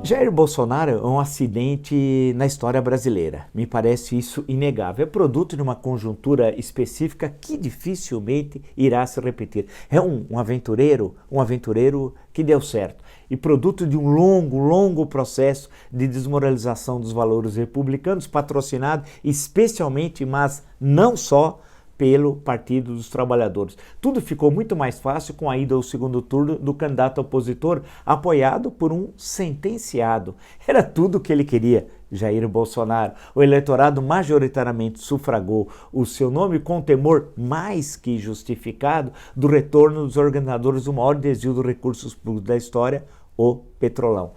Jair Bolsonaro é um acidente na história brasileira. Me parece isso inegável. É produto de uma conjuntura específica que dificilmente irá se repetir. É um aventureiro que deu certo. E produto de um longo processo de desmoralização dos valores republicanos, patrocinado especialmente, mas não só, pelo Partido dos Trabalhadores. Tudo ficou muito mais fácil com a ida ao segundo turno do candidato opositor, apoiado por um sentenciado. Era tudo o que ele queria, Jair Bolsonaro. O eleitorado majoritariamente sufragou o seu nome com temor mais que justificado do retorno dos organizadores do maior desvio dos recursos públicos da história, o Petrolão.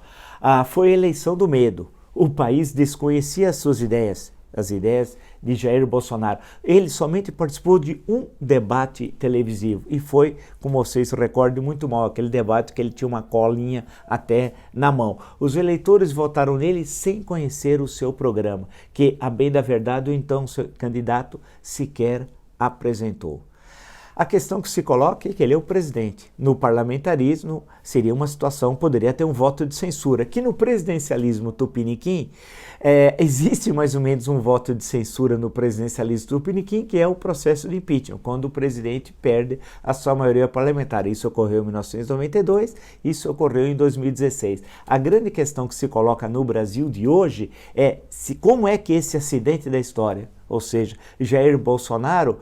Foi a eleição do medo. O país desconhecia as suas ideias, as ideias de Jair Bolsonaro. Ele somente participou de um debate televisivo e foi, como vocês se recordam muito mal, aquele debate que ele tinha uma colinha até na mão. Os eleitores votaram nele sem conhecer o seu programa, que, a bem da verdade, o então seu candidato sequer apresentou. A questão que se coloca é que ele é o presidente. No parlamentarismo seria uma situação, poderia ter um voto de censura. Que no presidencialismo tupiniquim, existe mais ou menos um voto de censura no presidencialismo tupiniquim, que é o processo de impeachment, quando o presidente perde a sua maioria parlamentar. Isso ocorreu em 1992, isso ocorreu em 2016. A grande questão que se coloca no Brasil de hoje é como é que esse acidente da história, ou seja, Jair Bolsonaro,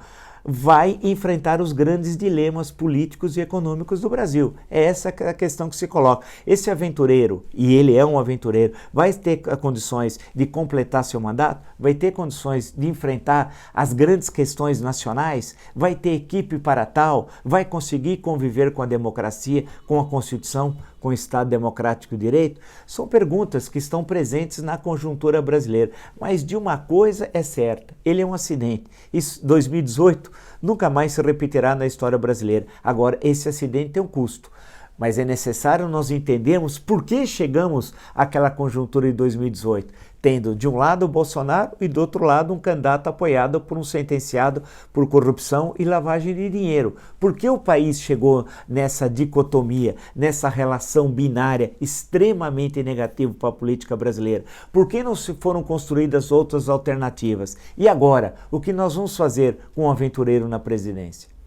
vai enfrentar os grandes dilemas políticos e econômicos do Brasil. É essa a questão que se coloca. Esse aventureiro, e ele é um aventureiro, vai ter condições de completar seu mandato? Vai ter condições de enfrentar as grandes questões nacionais? Vai ter equipe para tal? Vai conseguir conviver com a democracia, com a Constituição, com o Estado Democrático de Direito? São perguntas que estão presentes na conjuntura brasileira. Mas de uma coisa é certa, ele é um acidente. Isso, 2018, nunca mais se repetirá na história brasileira. Agora, esse acidente tem um custo. Mas é necessário nós entendermos por que chegamos àquela conjuntura de 2018, tendo de um lado o Bolsonaro e do outro lado um candidato apoiado por um sentenciado por corrupção e lavagem de dinheiro. Por que o país chegou nessa dicotomia, nessa relação binária extremamente negativa para a política brasileira? Por que não se foram construídas outras alternativas? E agora, o que nós vamos fazer com o aventureiro na presidência?